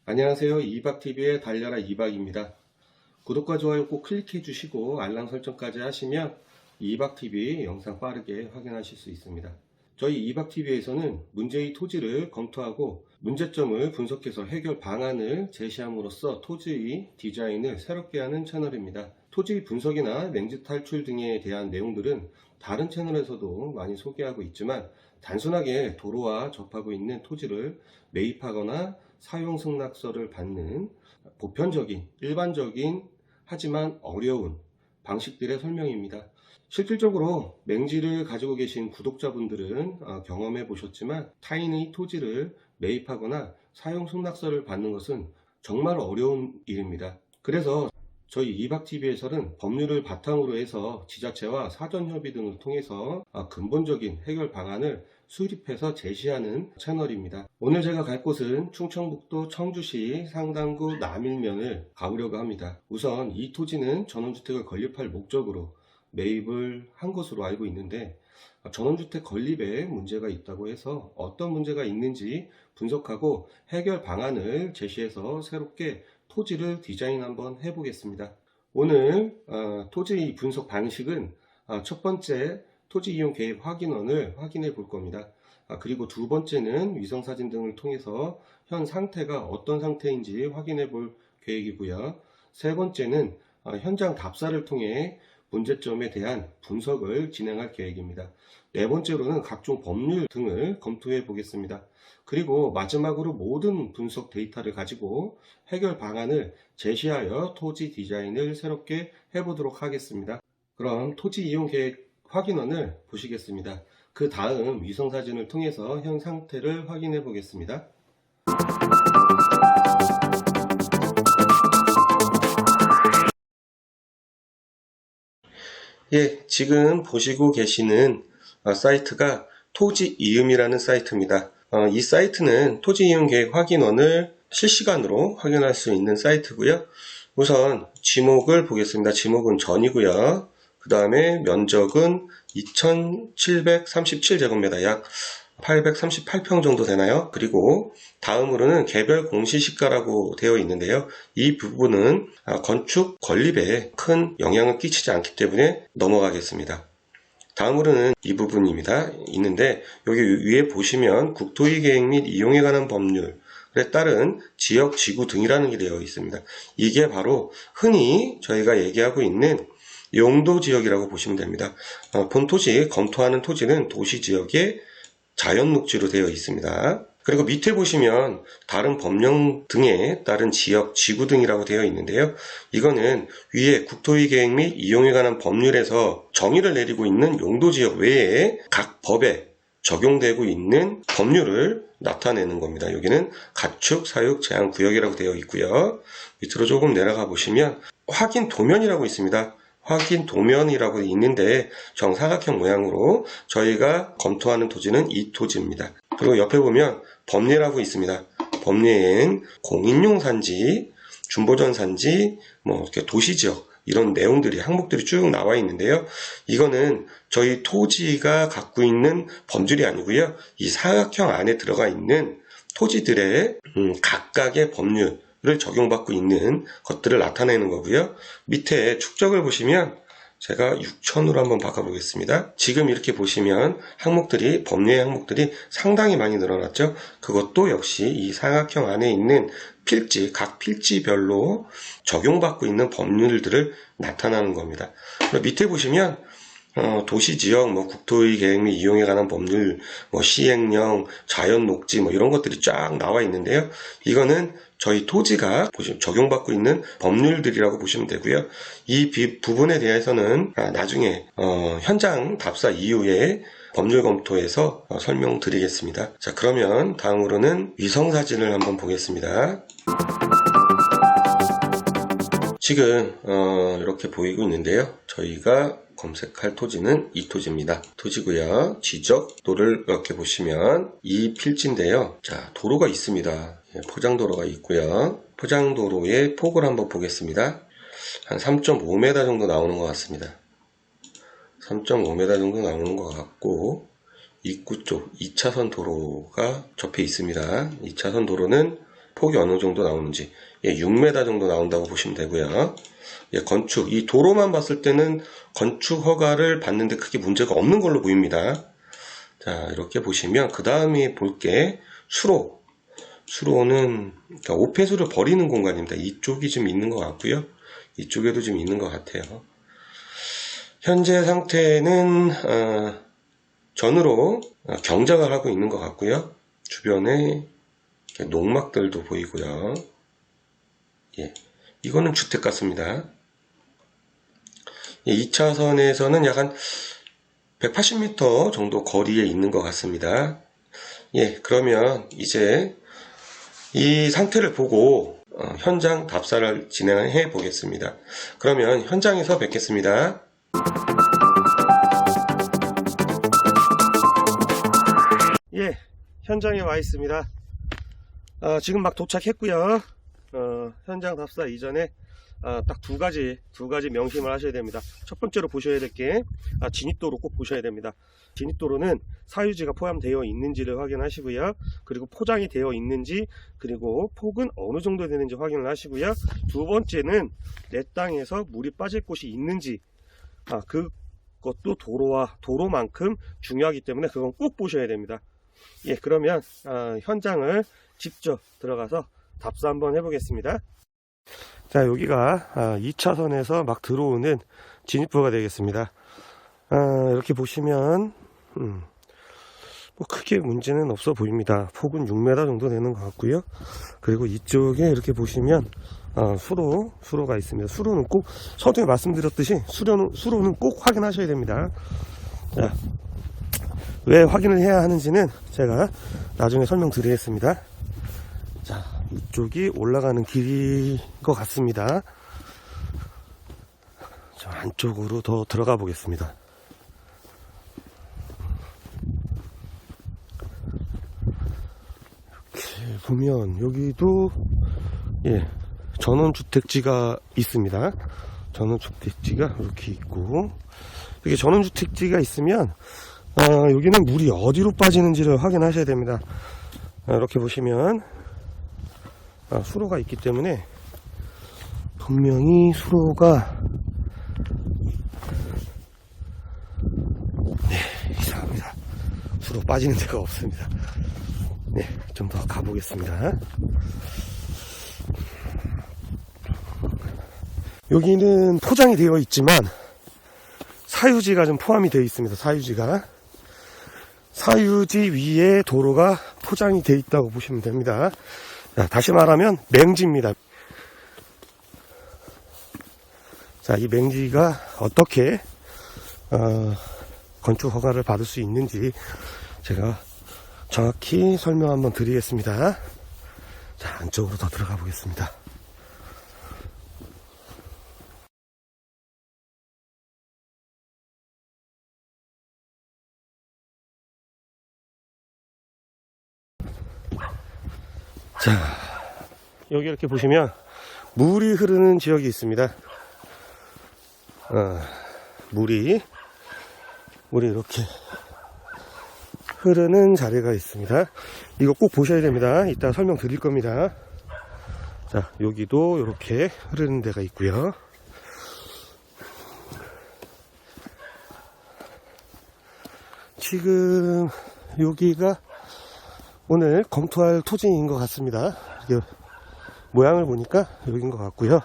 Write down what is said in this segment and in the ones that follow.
안녕하세요. 이박TV의 달려라 이박입니다. 구독과 좋아요 꼭 클릭해 주시고 알람 설정까지 하시면 이박TV 영상 빠르게 확인하실 수 있습니다. 저희 이박TV에서는 문제의 토지를 검토하고 문제점을 분석해서 해결 방안을 제시함으로써 토지의 디자인을 새롭게 하는 채널입니다. 토지 분석이나 맹지 탈출 등에 대한 내용들은 다른 채널에서도 많이 소개하고 있지만 단순하게 도로와 접하고 있는 토지를 매입하거나 사용 승낙서를 받는 보편적인, 일반적인 하지만 어려운 방식들의 설명입니다. 실질적으로 맹지를 가지고 계신 구독자분들은 경험해 보셨지만 타인의 토지를 매입하거나 사용 승낙서를 받는 것은 정말 어려운 일입니다. 그래서 저희 이박TV에서는 법률을 바탕으로 해서 지자체와 사전협의 등을 통해서 근본적인 해결 방안을 수립해서 제시하는 채널입니다. 오늘 제가 갈 곳은 충청북도 청주시 상당구 남일면을 가보려고 합니다. 우선 이 토지는 전원주택을 건립할 목적으로 매입을 한 것으로 알고 있는데 전원주택 건립에 문제가 있다고 해서 어떤 문제가 있는지 분석하고 해결 방안을 제시해서 새롭게 토지를 디자인 한번 해보겠습니다. 오늘 토지 분석 방식은 첫 번째 토지 이용 계획 확인원을 확인해 볼 겁니다. 그리고 두 번째는 위성사진 등을 통해서 현 상태가 어떤 상태인지 확인해 볼 계획이고요. 세 번째는 현장 답사를 통해 문제점에 대한 분석을 진행할 계획입니다. 네 번째로는 각종 법률 등을 검토해 보겠습니다. 그리고 마지막으로 모든 분석 데이터를 가지고 해결 방안을 제시하여 토지 디자인을 새롭게 해보도록 하겠습니다. 그럼 토지 이용 계획 확인원을 보시겠습니다. 그 다음 위성사진을 통해서 현 상태를 확인해 보겠습니다. 예, 지금 보시고 계시는 사이트가 토지이음이라는 사이트입니다. 이 사이트는 토지이음 계획 확인원을 실시간으로 확인할 수 있는 사이트고요. 우선 지목을 보겠습니다. 지목은 전이고요. 그 다음에 면적은 2737제곱미터, 약 838평 정도 되나요? 그리고 다음으로는 개별 공시시가라고 되어 있는데요. 이 부분은 건축 건립에 큰 영향을 끼치지 않기 때문에 넘어가겠습니다. 다음으로는 이 부분입니다. 있는데 여기 위에 보시면 국토의 계획 및 이용에 관한 법률에 따른 지역 지구 등이라는 게 되어 있습니다. 이게 바로 흔히 저희가 얘기하고 있는 용도지역이라고 보시면 됩니다. 본 토지, 검토하는 토지는 도시지역의 자연녹지로 되어 있습니다. 그리고 밑에 보시면 다른 법령 등에 따른 지역, 지구 등이라고 되어 있는데요. 이거는 위에 국토의 계획 및 이용에 관한 법률에서 정의를 내리고 있는 용도지역 외에 각 법에 적용되고 있는 법률을 나타내는 겁니다. 여기는 가축, 사육, 제한 구역이라고 되어 있고요. 밑으로 조금 내려가 보시면 확인 도면이라고 있습니다. 확인 도면이라고 있는데 정사각형 모양으로 저희가 검토하는 토지는 이 토지입니다. 그리고 옆에 보면 법례라고 있습니다. 법례엔 공인용 산지, 준보전 산지, 이렇게 도시지역 이런 내용들이 항목들이 쭉 나와 있는데요. 이거는 저희 토지가 갖고 있는 범주이 아니고요. 이 사각형 안에 들어가 있는 토지들의 각각의 법률 를 적용받고 있는 것들을 나타내는 거고요. 밑에 축적을 보시면 제가 6000으로 한번 바꿔보겠습니다. 지금 이렇게 보시면 항목들이, 법례 항목들이 상당히 많이 늘어났죠. 그것도 역시 이 사각형 안에 있는 필지, 각 필지별로 적용받고 있는 법률들을 나타나는 겁니다. 그리고 밑에 보시면 도시지역, 국토의 계획 및 이용에 관한 법률, 시행령, 자연녹지 이런 것들이 쫙 나와 있는데요. 이거는 저희 토지가 적용받고 있는 법률들이라고 보시면 되고요. 이 부분에 대해서는 나중에 현장 답사 이후에 법률 검토에서 설명드리겠습니다. 자, 그러면 다음으로는 위성사진을 한번 보겠습니다. 지금 이렇게 보이고 있는데요. 저희가 검색할 토지는 이 토지입니다. 토지고요. 지적도를 이렇게 보시면 이 필지인데요. 자, 도로가 있습니다. 포장도로가 있고요. 포장도로의 폭을 한번 보겠습니다. 한 3.5m 정도 나오는 것 같습니다. 3.5m 정도 나오는 것 같고, 입구 쪽 2차선 도로가 접해 있습니다. 2차선 도로는 폭이 어느 정도 나오는지 6m 정도 나온다고 보시면 되고요. 건축, 이 도로만 봤을 때는 건축 허가를 받는데 크게 문제가 없는 걸로 보입니다. 자, 이렇게 보시면 그 다음에 볼 게 수로. 수로는 그러니까 오폐수를 버리는 공간입니다. 이쪽이 좀 있는 것 같고요. 이쪽에도 좀 있는 것 같아요. 현재 상태는 전으로 경작을 하고 있는 것 같고요. 주변에 농막들도 보이고요. 이거는 주택 같습니다. 2차선에서는 약 한 180m 정도 거리에 있는 것 같습니다. 그러면 이제 이 상태를 보고 현장 답사를 진행해 보겠습니다. 그러면 현장에서 뵙겠습니다. 현장에 와 있습니다. 지금 막 도착했고요. 현장 답사 이전에 딱 두 가지 명심을 하셔야 됩니다. 첫 번째로 보셔야 될 게 진입도로 꼭 보셔야 됩니다. 진입도로는 사유지가 포함되어 있는지를 확인하시고요. 그리고 포장이 되어 있는지, 그리고 폭은 어느 정도 되는지 확인을 하시고요. 두 번째는 내 땅에서 물이 빠질 곳이 있는지, 그것도 도로만큼 중요하기 때문에 그건 꼭 보셔야 됩니다. 그러면 현장을 직접 들어가서 답사 한번 해보겠습니다. 자, 여기가 2차선에서 막 들어오는 진입부가 되겠습니다. 이렇게 보시면 뭐 크게 문제는 없어 보입니다. 폭은 6m 정도 되는 것 같고요. 그리고 이쪽에 이렇게 보시면 수로가 있습니다. 수로는 꼭 서두에 말씀드렸듯이 수로는 꼭 확인하셔야 됩니다. 자, 왜 확인을 해야 하는지는 제가 나중에 설명드리겠습니다. 자, 이쪽이 올라가는 길인 것 같습니다. 저 안쪽으로 더 들어가 보겠습니다. 이렇게 보면 여기도 전원주택지가 있습니다. 전원주택지가 이렇게 있고, 이렇게 전원주택지가 있으면 여기는 물이 어디로 빠지는지를 확인하셔야 됩니다. 이렇게 보시면 수로가 있기 때문에 분명히 수로가 이상합니다. 수로 빠지는 데가 없습니다. 좀 더 가보겠습니다. 여기는 포장이 되어 있지만 사유지가 좀 포함이 되어 있습니다. 사유지 위에 도로가 포장이 되어 있다고 보시면 됩니다. 자, 다시 말하면 맹지입니다. 자, 이 맹지가 어떻게 건축 허가를 받을 수 있는지 제가 정확히 설명 한번 드리겠습니다. 자, 안쪽으로 더 들어가 보겠습니다. 자, 여기 이렇게 보시면 물이 흐르는 지역이 있습니다. 물이 이렇게 흐르는 자리가 있습니다. 이거 꼭 보셔야 됩니다. 이따 설명 드릴 겁니다. 자, 여기도 이렇게 흐르는 데가 있고요. 지금 여기가 오늘 검토할 토지인 것 같습니다. 모양을 보니까 여기인 것 같고요.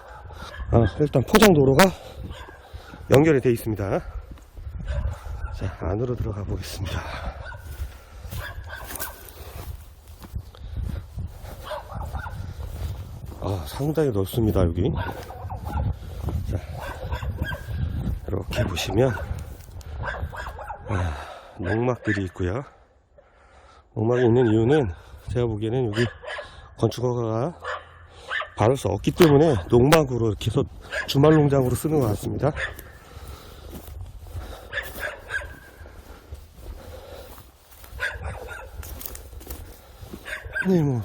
일단 포장도로가 연결이 되어 있습니다. 자, 안으로 들어가 보겠습니다. 상당히 넓습니다. 여기. 자, 이렇게 보시면 농막들이 있고요. 농막이 있는 이유는 제가 보기에는 여기 건축허가가 받을 수 없기 때문에 농막으로 이렇게 해서 주말농장으로 쓰는 것 같습니다.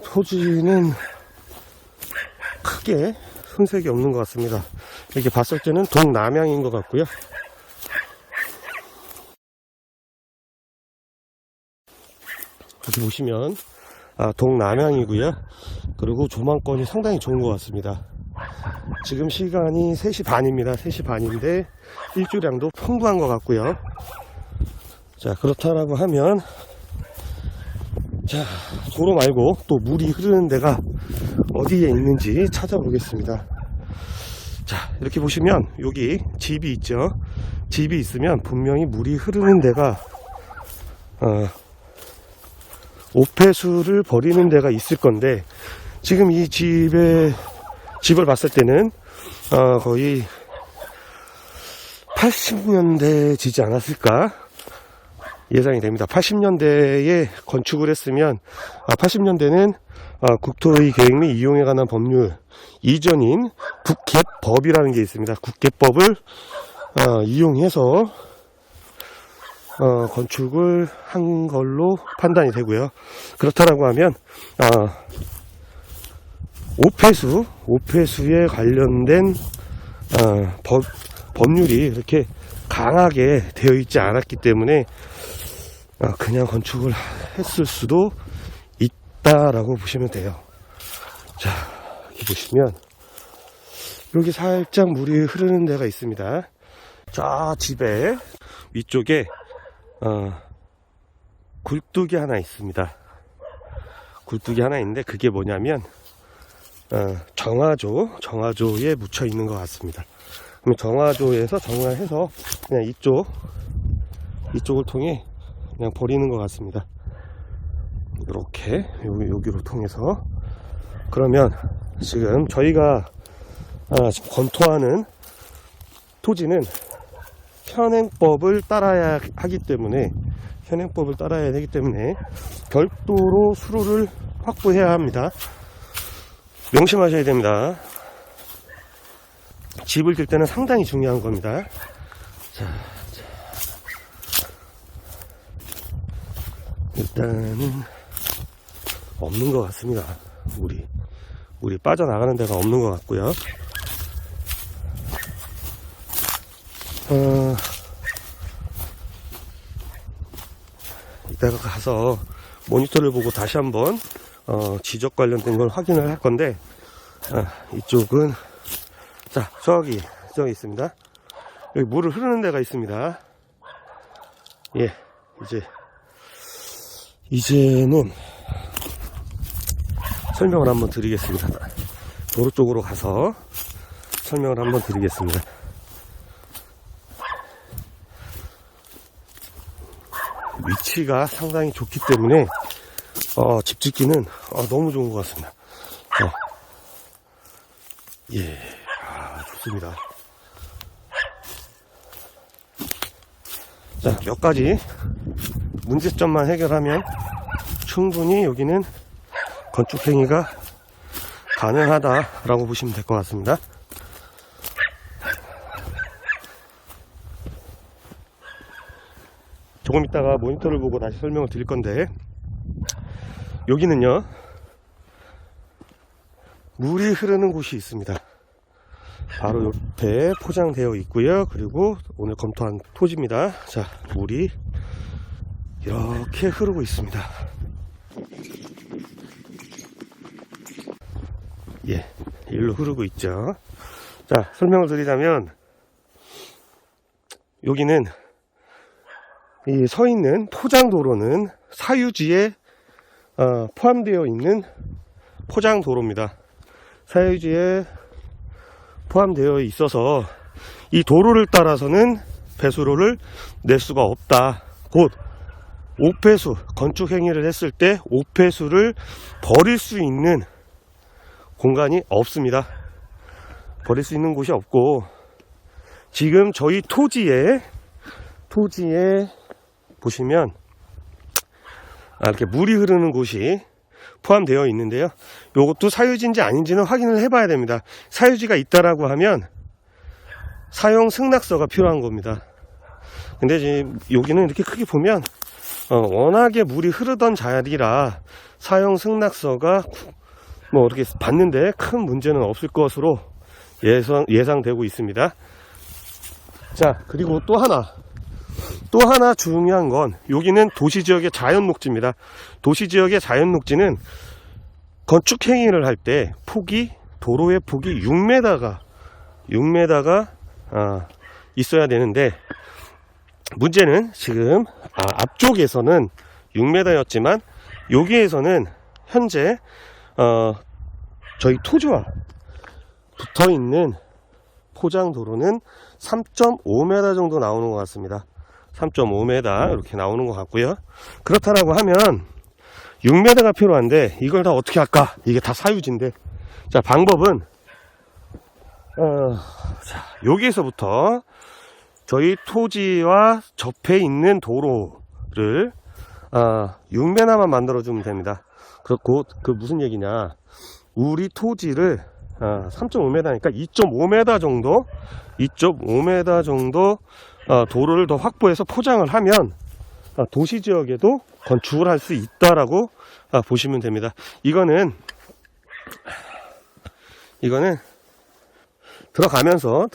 토지는 크게 손색이 없는 것 같습니다. 이렇게 봤을 때는 동남향인 것 같고요. 이렇게 보시면 동남향이고요. 그리고 조망권이 상당히 좋은 것 같습니다. 지금 시간이 3시 반입니다. 3시 반인데 일조량도 풍부한 것 같고요. 자, 그렇다라고 하면, 자, 도로 말고 또 물이 흐르는 데가 어디에 있는지 찾아보겠습니다. 자, 이렇게 보시면 여기 집이 있죠. 집이 있으면 분명히 물이 흐르는 데가 옥폐수를 버리는 데가 있을 건데, 지금 이 집을 봤을 때는 거의 80년대 지지 않았을까 예상이 됩니다. 80년대에 건축을 했으면 80년대는 국토의 계획 및 이용에 관한 법률 이전인 국계법이라는 게 있습니다. 국계법을 이용해서 건축을 한 걸로 판단이 되고요. 그렇다라고 하면 옥폐수에 관련된 법률이 이렇게 강하게 되어 있지 않았기 때문에 그냥 건축을 했을 수도 있다라고 보시면 돼요. 자, 여기 보시면 여기 살짝 물이 흐르는 데가 있습니다. 자, 집에 위쪽에 굴뚝이 하나 있습니다. 굴뚝이 하나 있는데 그게 뭐냐면 정화조에 묻혀 있는 것 같습니다. 그럼 정화조에서 정화해서 그냥 이쪽을 통해 그냥 버리는 것 같습니다. 이렇게 여기로 통해서. 그러면 지금 저희가 지금 검토하는 토지는 현행법을 따라야 하기 때문에 별도로 수로를 확보해야 합니다. 명심하셔야 됩니다. 집을 질 때는 상당히 중요한 겁니다. 자. 일단은 없는 것 같습니다. 물이 빠져나가는 데가 없는 것 같고요. 이따가 가서 모니터를 보고 다시 한번 지적 관련된 걸 확인을 할 건데, 이쪽은 자, 저기 있습니다. 여기 물을 흐르는 데가 있습니다. 예, 이제는 설명을 한번 드리겠습니다. 도로 쪽으로 가서 설명을 한번 드리겠습니다. 위치가 상당히 좋기 때문에 집 짓기는 너무 좋은 것 같습니다. 예, 좋습니다. 자, 몇 가지 문제점만 해결하면 충분히 여기는 건축행위가 가능하다라고 보시면 될 것 같습니다. 조금 있다가 모니터를 보고 다시 설명을 드릴 건데, 여기는요 물이 흐르는 곳이 있습니다. 바로 옆에 포장되어 있고요. 그리고 오늘 검토한 토지입니다. 자, 물이 이렇게 흐르고 있습니다. 예, 일로 흐르고 있죠. 자, 설명을 드리자면, 여기는 이 서 있는 포장도로는 사유지에 포함되어 있는 포장도로입니다. 사유지에 포함되어 있어서 이 도로를 따라서는 배수로를 낼 수가 없다. 곧 옥폐수, 건축행위를 했을 때 옥폐수를 버릴 수 있는 공간이 없습니다. 버릴 수 있는 곳이 없고, 지금 저희 토지에 보시면 이렇게 물이 흐르는 곳이 포함되어 있는데요. 이것도 사유지인지 아닌지는 확인을 해봐야 됩니다. 사유지가 있다라고 하면 사용 승낙서가 필요한 겁니다. 근데 지금 여기는 이렇게 크게 보면 워낙에 물이 흐르던 자리라 사용 승낙서가 뭐 이렇게 봤는데 큰 문제는 없을 것으로 예상되고 있습니다. 자, 그리고 또 하나 중요한 건 여기는 도시지역의 자연녹지입니다. 도시지역의 자연녹지는 건축 행위를 할 때 도로의 폭이 6m가 있어야 되는데, 문제는 지금 앞쪽에서는 6m였지만 여기에서는 현재 저희 토지와 붙어있는 포장도로는 3.5m 정도 나오는 것 같습니다. 3.5m 이렇게 나오는 것 같고요. 그렇다라고 하면 6m가 필요한데 이걸 다 어떻게 할까? 이게 다 사유지인데, 자, 방법은 여기에서부터 저희 토지와 접해 있는 도로를 6m만 만들어주면 됩니다. 그 무슨 얘기냐, 우리 토지를 3.5m니까 2.5m 정도 도로를 더 확보해서 포장을 하면 도시지역에도 건축을 할 수 있다라고 보시면 됩니다. 이거는 들어가면서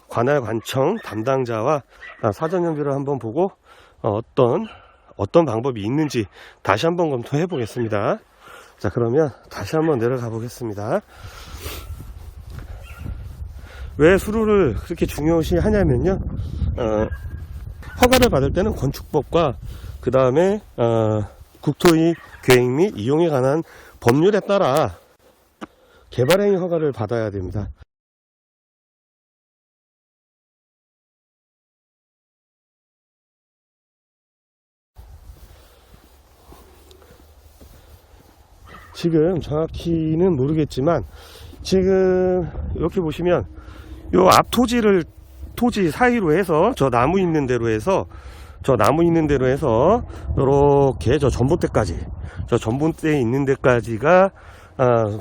관할 관청 담당자와 사전 협의를 한번 보고 어떤 방법이 있는지 다시 한번 검토해 보겠습니다. 자, 그러면 다시 한번 내려가 보겠습니다. 왜 수로를 그렇게 중요시 하냐면요, 허가를 받을 때는 건축법과 그 다음에 국토의 계획 및 이용에 관한 법률에 따라 개발행위 허가를 받아야 됩니다. 지금 정확히는 모르겠지만, 지금 이렇게 보시면 요 앞 토지 사이로 해서 저 나무 있는 대로 해서 이렇게 저 전봇대 있는 데까지가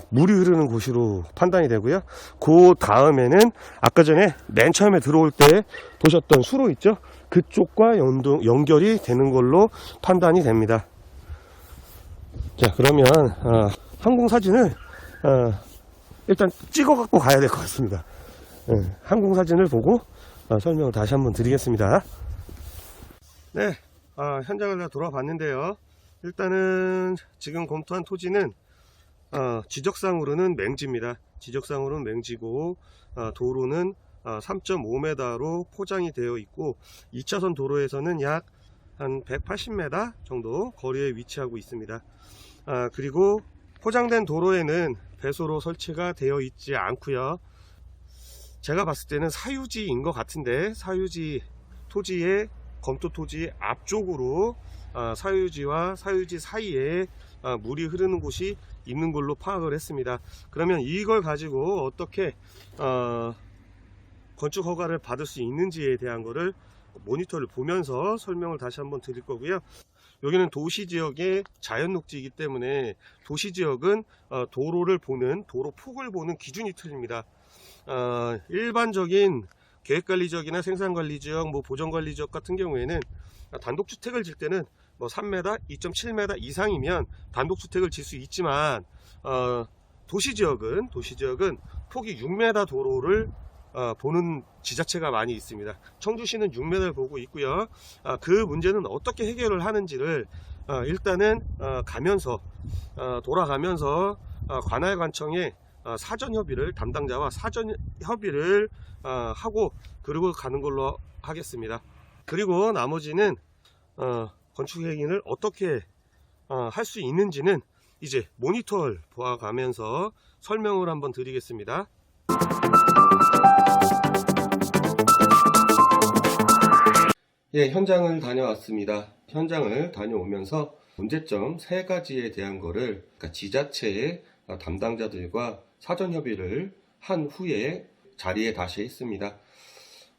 물이 흐르는 곳으로 판단이 되고요. 그 다음에는 아까 전에 맨 처음에 들어올 때 보셨던 수로 있죠? 그쪽과 연결이 되는 걸로 판단이 됩니다. 자, 그러면 항공사진을 일단 찍어 갖고 가야 될 것 같습니다. 항공사진을 보고 설명을 다시 한번 드리겠습니다. 네, 현장을 다 돌아봤는데요. 일단은 지금 검토한 토지는 지적상으로는 맹지입니다. 지적상으로는 맹지고, 도로는 3.5m로 포장이 되어 있고, 2차선 도로에서는 약 한 180m 정도 거리에 위치하고 있습니다. 그리고 포장된 도로에는 배수로 설치가 되어 있지 않고요. 제가 봤을 때는 사유지인 것 같은데, 사유지 토지의 검토 토지 앞쪽으로 사유지와 사유지 사이에 물이 흐르는 곳이 있는 걸로 파악을 했습니다. 그러면 이걸 가지고 어떻게 건축 허가를 받을 수 있는지에 대한 거를 모니터를 보면서 설명을 다시 한번 드릴 거고요. 여기는 도시지역의 자연녹지이기 때문에 도시지역은 도로 폭을 보는 기준이 틀립니다. 일반적인 계획관리지역이나 생산관리지역, 보전관리지역 같은 경우에는 단독주택을 질 때는 3m, 2.7m 이상이면 단독주택을 질 수 있지만, 도시지역은 폭이 6m 도로를 보는 지자체가 많이 있습니다. 청주시는 6m를 보고 있고요. 그 문제는 어떻게 해결을 하는지를 일단은 돌아가면서 관할관청에 담당자와 사전 협의를 하고 그리고 가는 걸로 하겠습니다. 그리고 나머지는 건축행위를 어떻게 할 수 있는지는 이제 모니터를 보아가면서 설명을 한번 드리겠습니다. 예, 현장을 다녀왔습니다. 현장을 다녀오면서 문제점 3가지에 대한 거를, 그러니까 지자체의 담당자들과 사전 협의를 한 후에 자리에 다시 했습니다.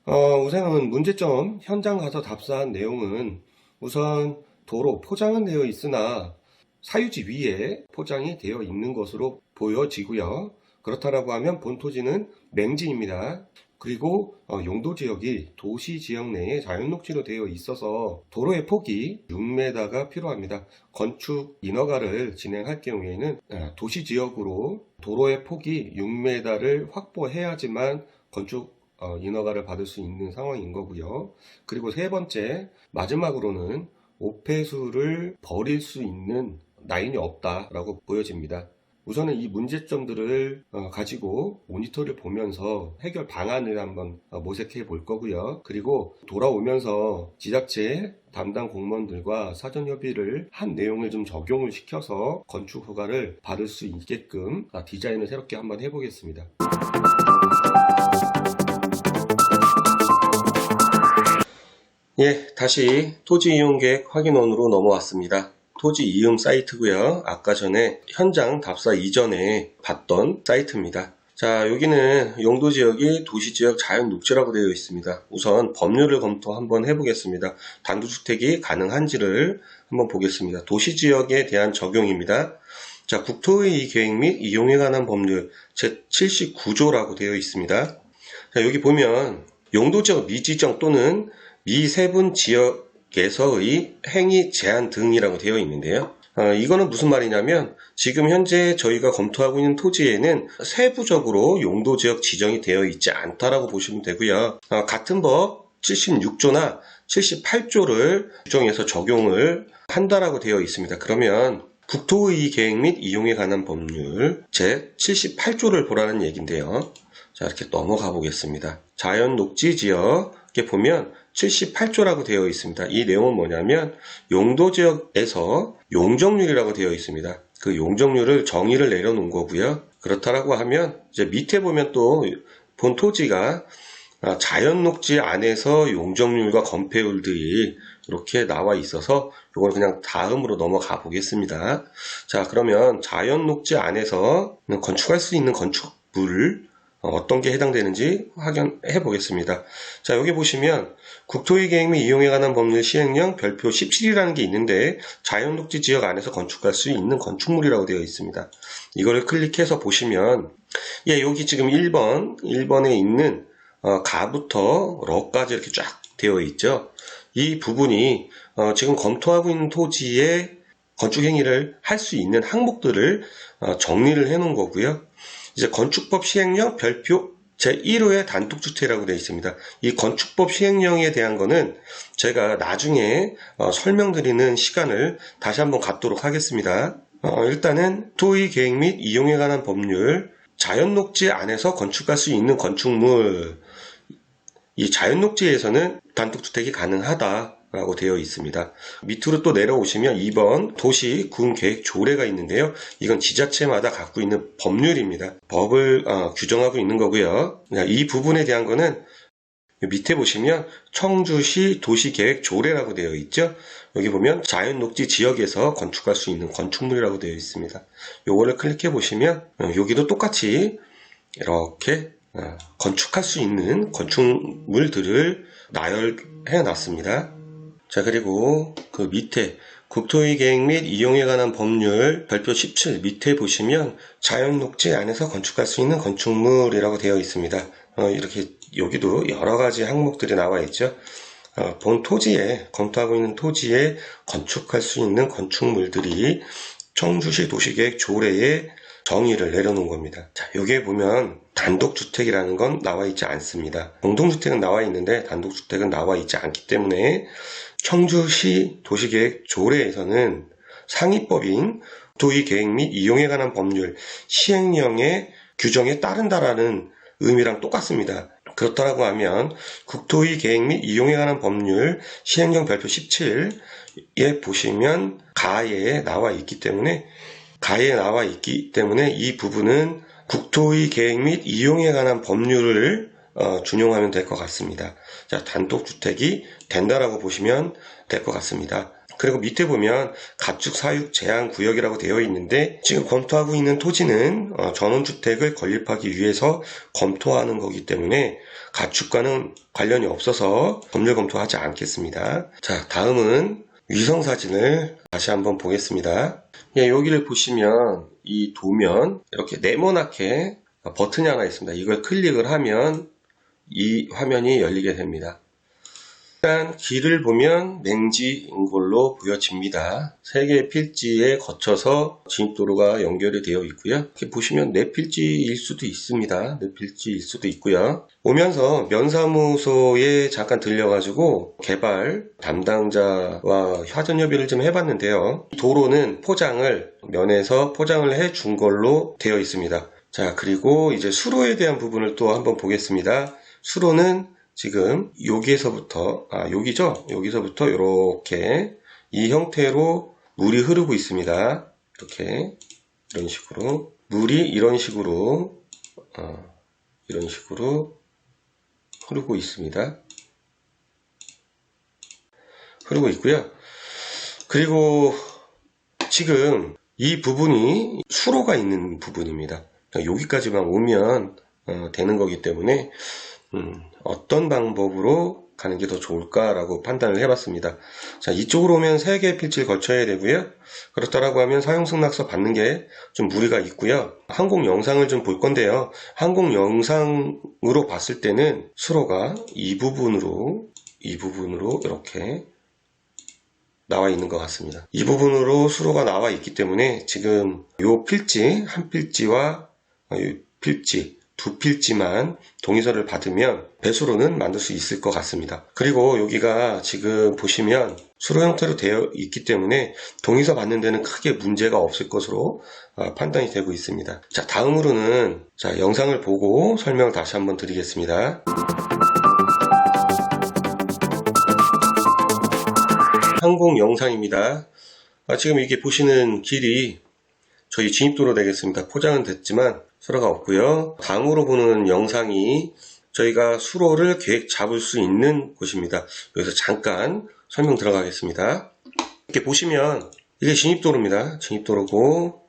우선은 문제점 현장 가서 답사한 내용은, 우선 도로 포장은 되어 있으나 사유지 위에 포장이 되어 있는 것으로 보여지고요. 그렇다라고 하면 본 토지는 맹지입니다. 그리고 용도 지역이 도시 지역 내에 자연녹지로 되어 있어서 도로의 폭이 6m가 필요합니다. 건축 인허가를 진행할 경우에는 도시 지역으로 도로의 폭이 6m를 확보해야지만 건축 인허가를 받을 수 있는 상황인 거고요. 그리고 세 번째, 마지막으로는 오폐수를 버릴 수 있는 라인이 없다라고 보여집니다. 우선은 이 문제점들을 가지고 모니터를 보면서 해결 방안을 한번 모색해 볼 거고요. 그리고 돌아오면서 지자체 담당 공무원들과 사전 협의를 한 내용을 좀 적용을 시켜서 건축 허가를 받을 수 있게끔 디자인을 새롭게 한번 해보겠습니다. 예, 다시 토지 이용 계획 확인원으로 넘어왔습니다. 토지 이음 사이트고요. 아까 전에 현장 답사 이전에 봤던 사이트입니다. 자, 여기는 용도지역이 도시지역 자연녹지라고 되어 있습니다. 우선 법률을 검토 한번 해보겠습니다. 단독주택이 가능한지를 한번 보겠습니다. 도시지역에 대한 적용입니다. 자, 국토의 계획 및 이용에 관한 법률 제79조라고 되어 있습니다. 자, 여기 보면 용도지역 미지정 또는 미세분 지역에서의 행위 제한 등이라고 되어 있는데요. 이거는 무슨 말이냐면 지금 현재 저희가 검토하고 있는 토지에는 세부적으로 용도지역 지정이 되어 있지 않다라고 보시면 되고요. 같은 법 76조나 78조를 규정해서 적용을 한다라고 되어 있습니다. 그러면 국토의 계획 및 이용에 관한 법률 제78조를 보라는 얘기인데요. 자, 이렇게 넘어가 보겠습니다. 자연녹지지역에 보면 78조라고 되어 있습니다. 이 내용은 뭐냐면 용도지역에서 용적률이라고 되어 있습니다. 그 용적률을 정의를 내려놓은 거고요. 그렇다라고 하면 이제 밑에 보면 또 본 토지가 자연녹지 안에서 용적률과 건폐율들이 이렇게 나와 있어서 이걸 그냥 다음으로 넘어가 보겠습니다. 자, 그러면 자연녹지 안에서 건축할 수 있는 건축물 어떤 게 해당되는지 확인해 보겠습니다. 자, 여기 보시면 국토의 계획 및 이용에 관한 법률 시행령 별표 17이라는 게 있는데 자연녹지 지역 안에서 건축할 수 있는 건축물이라고 되어 있습니다. 이거를 클릭해서 보시면 여기 지금 1번에 있는 가부터 러까지 이렇게 쫙 되어 있죠. 이 부분이 지금 검토하고 있는 토지에 건축 행위를 할 수 있는 항목들을 정리를 해 놓은 거고요. 이제 건축법 시행령 별표 제1호의 단독주택이라고 되어 있습니다. 이 건축법 시행령에 대한 거는 제가 나중에 설명드리는 시간을 다시 한번 갖도록 하겠습니다. 일단은 토의 계획 및 이용에 관한 법률 자연녹지 안에서 건축할 수 있는 건축물, 이 자연녹지에서는 단독주택이 가능하다라고 되어 있습니다. 밑으로 또 내려오시면 2번 도시 군 계획 조례가 있는데요. 이건 지자체마다 갖고 있는 법률입니다. 법을 규정하고 있는 거고요. 이 부분에 대한 거는 밑에 보시면 청주시 도시계획 조례라고 되어 있죠. 여기 보면 자연녹지 지역에서 건축할 수 있는 건축물이라고 되어 있습니다. 요거를 클릭해 보시면 여기도 똑같이 이렇게 건축할 수 있는 건축물들을 나열해 놨습니다. 자, 그리고 그 밑에 국토의 계획 및 이용에 관한 법률 별표 17 밑에 보시면 자연녹지 안에서 건축할 수 있는 건축물이라고 되어 있습니다. 이렇게 여기도 여러 가지 항목들이 나와 있죠. 본 토지에, 검토하고 있는 토지에 건축할 수 있는 건축물들이 청주시 도시계획 조례에 정의를 내려놓은 겁니다. 자, 여기에 보면 단독주택이라는 건 나와 있지 않습니다. 공동주택은 나와 있는데 단독주택은 나와 있지 않기 때문에 청주시 도시계획 조례에서는 상위법인 도의 계획 및 이용에 관한 법률 시행령의 규정에 따른다라는 의미랑 똑같습니다. 그렇다고 하면 국토의 계획 및 이용에 관한 법률 시행령 별표 17에 보시면 가에 나와 있기 때문에 이 부분은 국토의 계획 및 이용에 관한 법률을 준용하면 될 것 같습니다. 자, 단독주택이 된다라고 보시면 될 것 같습니다. 그리고 밑에 보면 가축 사육 제한 구역이라고 되어 있는데 지금 검토하고 있는 토지는 전원주택을 건립하기 위해서 검토하는 거기 때문에 가축과는 관련이 없어서 법률 검토하지 않겠습니다. 자, 다음은 위성사진을 다시 한번 보겠습니다. 여기를 보시면 이 도면 이렇게 네모나게 버튼이 하나 있습니다. 이걸 클릭을 하면 이 화면이 열리게 됩니다. 일단 길을 보면 냉지인 걸로 보여집니다. 3개의 필지에 거쳐서 진입도로가 연결이 되어 있고요. 이렇게 보시면 내 필지일 수도 있습니다. 내 필지일 수도 있고요. 오면서 면사무소에 잠깐 들려가지고 개발 담당자와 사전 협의를 좀 해봤는데요. 도로는 면에서 포장을 해준 걸로 되어 있습니다. 자, 그리고 이제 수로에 대한 부분을 또 한번 보겠습니다. 수로는 지금 여기서부터 여기서부터 이렇게 이 형태로 물이 흐르고 있습니다. 이렇게 이런 식으로 물이 이런 식으로 흐르고 있습니다. 흐르고 있고요. 그리고 지금 이 부분이 수로가 있는 부분입니다. 여기까지만 오면 되는 거기 때문에 어떤 방법으로 가는 게 더 좋을까라고 판단을 해봤습니다. 자, 이쪽으로 오면 3개의 필지를 거쳐야 되고요. 그렇다라고 하면 사용승낙서 받는 게 좀 무리가 있고요. 항공 영상을 좀 볼 건데요. 항공 영상으로 봤을 때는 수로가 이 부분으로 이렇게 나와 있는 것 같습니다. 이 부분으로 수로가 나와 있기 때문에 지금 요 필지 한 필지와 이 필지 두 필지만 동의서를 받으면 배수로는 만들 수 있을 것 같습니다. 그리고 여기가 지금 보시면 수로 형태로 되어 있기 때문에 동의서 받는 데는 크게 문제가 없을 것으로 판단이 되고 있습니다. 자, 다음으로는 영상을 보고 설명을 다시 한번 드리겠습니다. 항공 영상입니다. 지금 이게 보시는 길이 저희 진입도로 되겠습니다. 포장은 됐지만 수로가 없고요. 다음으로 보는 영상이 저희가 수로를 계획 잡을 수 있는 곳입니다. 여기서 잠깐 설명 들어가겠습니다. 이렇게 보시면 이게 진입도로입니다. 진입도로고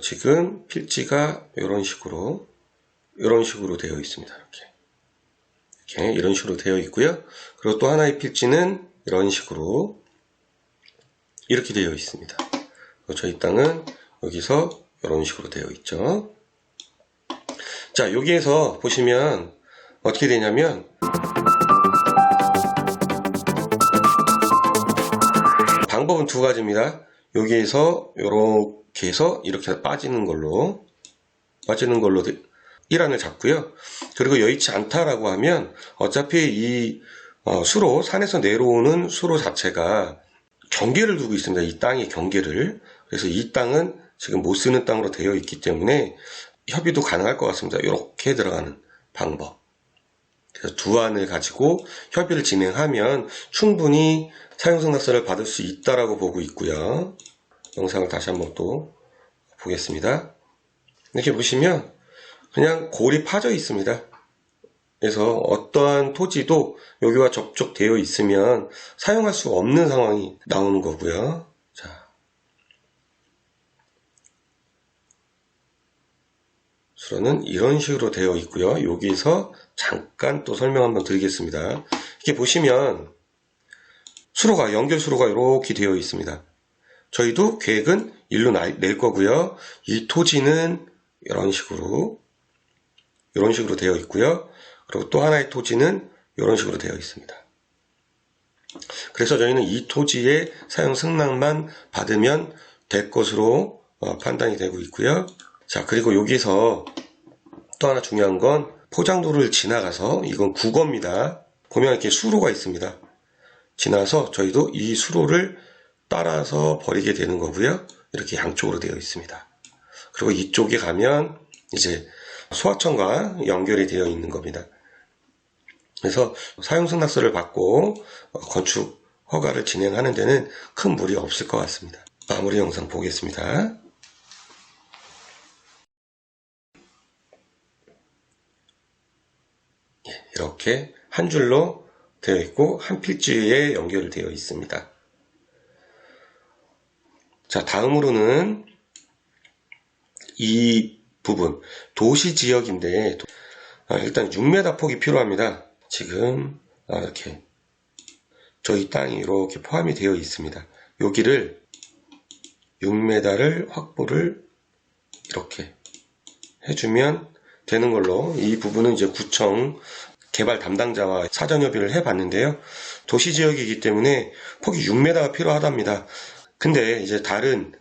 지금 필지가 이런 식으로 되어 있습니다. 이렇게 이런 식으로 되어 있고요. 그리고 또 하나의 필지는 이런 식으로 이렇게 되어 있습니다. 저희 땅은 여기서 이런 식으로 되어 있죠. 자, 여기에서 보시면 어떻게 되냐면 방법은 두 가지입니다. 여기에서 이렇게 해서 이렇게 빠지는 걸로 1안을 잡고요. 그리고 여의치 않다라고 하면 어차피 이 수로, 산에서 내려오는 수로 자체가 경계를 두고 있습니다. 이 땅의 경계를. 그래서 이 땅은 지금 못 쓰는 땅으로 되어 있기 때문에 협의도 가능할 것 같습니다. 이렇게 들어가는 방법. 그래서 두 안을 가지고 협의를 진행하면 충분히 사용승낙서를 받을 수 있다라고 보고 있고요. 영상을 다시 한번 또 보겠습니다. 이렇게 보시면 그냥 골이 파져 있습니다. 그래서 어떠한 토지도 여기와 접촉되어 있으면 사용할 수 없는 상황이 나오는 거고요. 자, 수로는 이런 식으로 되어 있고요. 여기서 잠깐 또 설명 한번 드리겠습니다. 이렇게 보시면 수로가, 연결 수로가 이렇게 되어 있습니다. 저희도 계획은 일로 낼 거고요. 이 토지는 이런 식으로 되어 있고요. 그리고 또 하나의 토지는 이런 식으로 되어 있습니다. 그래서 저희는 이 토지의 사용 승낙만 받으면 될 것으로 판단이 되고 있고요. 자, 그리고 여기서 또 하나 중요한 건 포장도로를 지나가서, 이건 국어입니다. 보면 이렇게 수로가 있습니다. 지나서 저희도 이 수로를 따라서 버리게 되는 거고요. 이렇게 양쪽으로 되어 있습니다. 그리고 이쪽에 가면 이제 소하청과 연결이 되어 있는 겁니다. 그래서 사용승낙서를 받고 건축 허가를 진행하는 데는 큰 무리 없을 것 같습니다. 마무리 영상 보겠습니다. 이렇게 한 줄로 되어 있고 한 필지에 연결이 되어 있습니다. 자, 다음으로는 이 부분 도시지역인데 일단 6m 폭이 필요합니다. 지금 이렇게 저희 땅이 이렇게 포함이 되어 있습니다. 여기를 6m를 확보를 이렇게 해주면 되는 걸로, 이 부분은 이제 구청 개발 담당자와 사전 협의를 해봤는데요. 도시지역이기 때문에 폭이 6m가 필요하답니다. 근데 이제 다른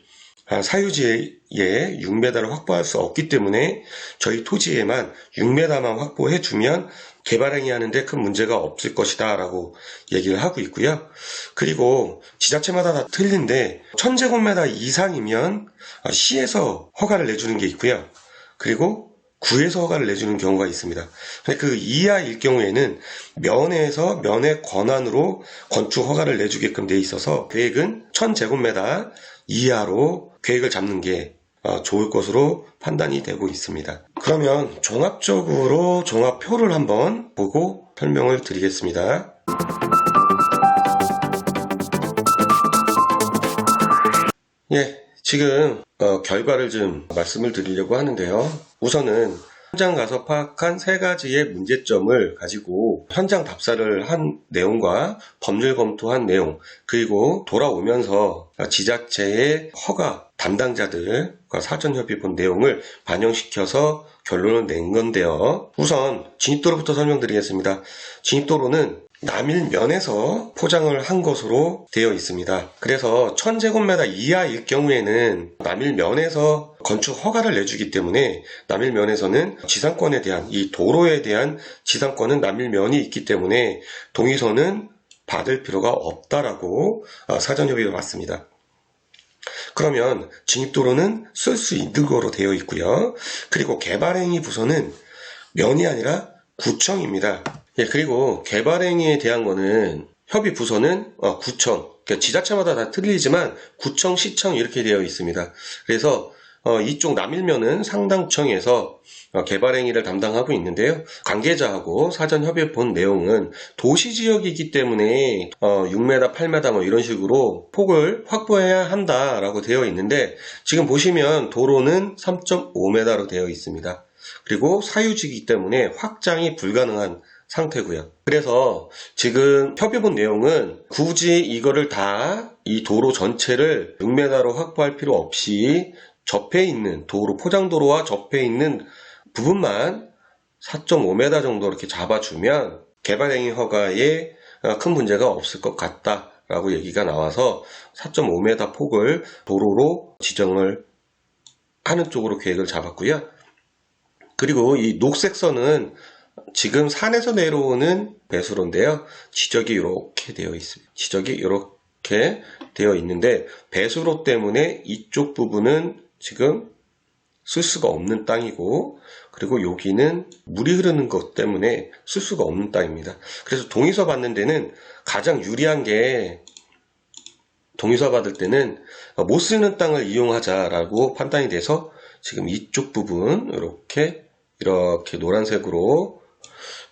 사유지에 6m를 확보할 수 없기 때문에 저희 토지에만 6m만 확보해주면 개발행위 하는데 큰 문제가 없을 것이다 라고 얘기를 하고 있고요. 그리고 지자체마다 다 틀린데 1000제곱미터 이상이면 시에서 허가를 내주는 게 있고요. 그리고 구에서 허가를 내주는 경우가 있습니다. 근데 그 이하일 경우에는 면에서 면의 권한으로 건축 허가를 내주게끔 돼 있어서 계획은 1000제곱미터 이하로 계획을 잡는 게 좋을 것으로 판단이 되고 있습니다. 그러면 종합적으로 종합표를 한번 보고 설명을 드리겠습니다. 예, 지금 결과를 좀 말씀을 드리려고 하는데요. 우선은 현장 가서 파악한 3가지의 문제점을 가지고 현장 답사를 한 내용과 법률 검토한 내용, 그리고 돌아오면서 지자체의 허가 담당자들과 사전 협의 본 내용을 반영시켜서 결론을 낸 건데요. 우선 진입도로부터 설명드리겠습니다. 진입도로는 남일면에서 포장을 한 것으로 되어 있습니다. 그래서 1000제곱미터 이하일 경우에는 남일면에서 건축 허가를 내주기 때문에 남일면에서는 지상권에 대한, 이 도로에 대한 지상권은 남일면이 있기 때문에 동의서는 받을 필요가 없다라고 사전협의가 왔습니다. 그러면 진입도로는 쓸 수 있는 거로 되어 있고요. 그리고 개발행위 부서는 면이 아니라 구청입니다. 예, 그리고 개발행위에 대한 거는 협의 부서는 구청, 그러니까 지자체마다 다 틀리지만 구청, 시청 이렇게 되어 있습니다. 그래서 이쪽 남일면은 상당구청에서 개발행위를 담당하고 있는데요. 관계자하고 사전 협의 본 내용은 도시지역이기 때문에 6m, 8m 뭐 이런 식으로 폭을 확보해야 한다라고 되어 있는데 지금 보시면 도로는 3.5m로 되어 있습니다. 그리고 사유지이기 때문에 확장이 불가능한 상태고요. 그래서 지금 협의 본 내용은 굳이 이거를 다 이 도로 전체를 6m로 확보할 필요 없이 접해 있는 도로, 포장도로와 접해 있는 부분만 4.5m 정도 이렇게 잡아주면 개발행위 허가에 큰 문제가 없을 것 같다라고 얘기가 나와서 4.5m 폭을 도로로 지정을 하는 쪽으로 계획을 잡았고요. 그리고 이 녹색선은 지금 산에서 내려오는 배수로인데요. 지적이 이렇게 되어 있습니다. 지적이 이렇게 되어 있는데 배수로 때문에 이쪽 부분은 지금 쓸 수가 없는 땅이고 그리고 여기는 물이 흐르는 것 때문에 쓸 수가 없는 땅입니다. 그래서 동의서 받는 데는 가장 유리한 게 동의서 받을 때는 못 쓰는 땅을 이용하자라고 판단이 돼서 지금 이쪽 부분 이렇게 노란색으로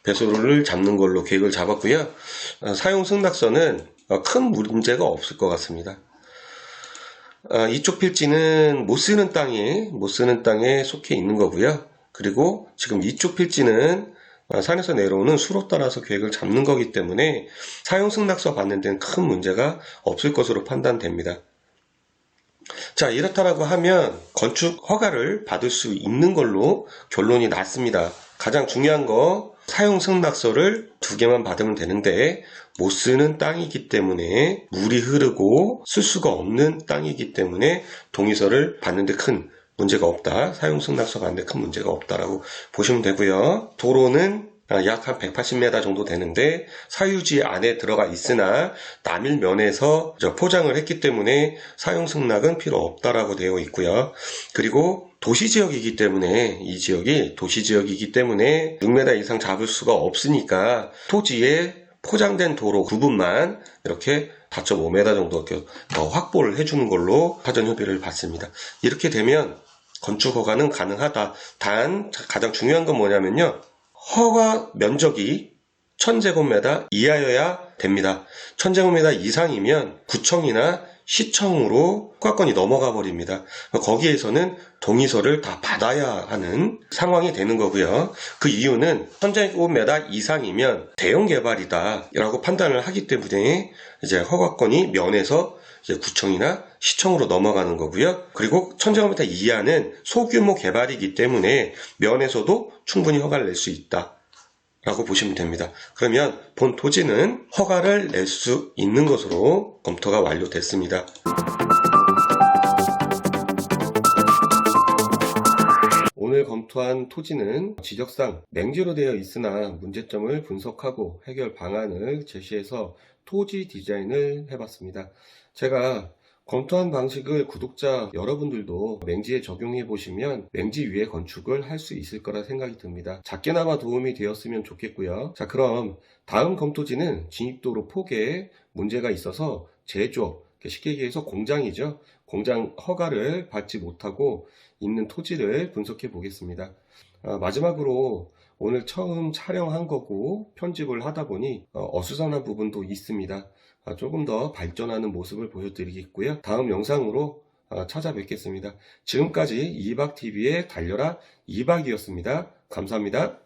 배수로를 잡는 걸로 계획을 잡았고요. 사용 승낙서는 큰 문제가 없을 것 같습니다. 이쪽 필지는 못 쓰는 땅에 속해 있는 거고요. 그리고 지금 이쪽 필지는 산에서 내려오는 수로 따라서 계획을 잡는 거기 때문에 사용 승낙서 받는 데는 큰 문제가 없을 것으로 판단됩니다. 자, 이렇다라고 하면 건축 허가를 받을 수 있는 걸로 결론이 났습니다. 가장 중요한 거 사용 승낙서를 2개만 받으면 되는데 못 쓰는 땅이기 때문에 물이 흐르고 쓸 수가 없는 땅이기 때문에 동의서를 받는데 큰 문제가 없다. 사용 승낙서 받는데 큰 문제가 없다라고 보시면 되고요. 도로는 약 한 180m 정도 되는데 사유지 안에 들어가 있으나 남일면에서 포장을 했기 때문에 사용 승낙은 필요 없다라고 되어 있고요. 그리고 도시지역이기 때문에 이 지역이 도시지역이기 때문에 6m 이상 잡을 수가 없으니까 토지에 포장된 도로 부분만 이렇게 4.5m 정도 더 확보를 해주는 걸로 사전 협의를 받습니다. 이렇게 되면 건축 허가는 가능하다. 단 가장 중요한 건 뭐냐면요. 허가 면적이 1000제곱미터 이하여야 됩니다. 1000제곱미터 이상이면 구청이나 시청으로 허가권이 넘어가 버립니다. 거기에서는 동의서를 다 받아야 하는 상황이 되는 거고요. 그 이유는 1000제곱미터 이상이면 대형 개발이다 라고 판단을 하기 때문에 이제 허가권이 면에서 이제 구청이나 시청으로 넘어가는 거고요. 그리고 1000제곱미터 이하는 소규모 개발이기 때문에 면에서도 충분히 허가를 낼 수 있다 라고 보시면 됩니다. 그러면 본 토지는 허가를 낼 수 있는 것으로 검토가 완료됐습니다. 오늘 검토한 토지는 지적상 맹지로 되어 있으나 문제점을 분석하고 해결 방안을 제시해서 토지 디자인을 해봤습니다. 제가 검토한 방식을 구독자 여러분들도 맹지에 적용해 보시면 맹지 위에 건축을 할 수 있을 거라 생각이 듭니다. 작게나마 도움이 되었으면 좋겠고요. 자, 그럼 다음 검토지는 진입도로 폭에 문제가 있어서 제조, 쉽게 얘기해서 공장이죠. 공장 허가를 받지 못하고 있는 토지를 분석해 보겠습니다. 마지막으로 오늘 처음 촬영한 거고 편집을 하다 보니 어수선한 부분도 있습니다. 조금 더 발전하는 모습을 보여드리겠고요. 다음 영상으로 찾아뵙겠습니다. 지금까지 이박TV의 달려라 이박이었습니다. 감사합니다.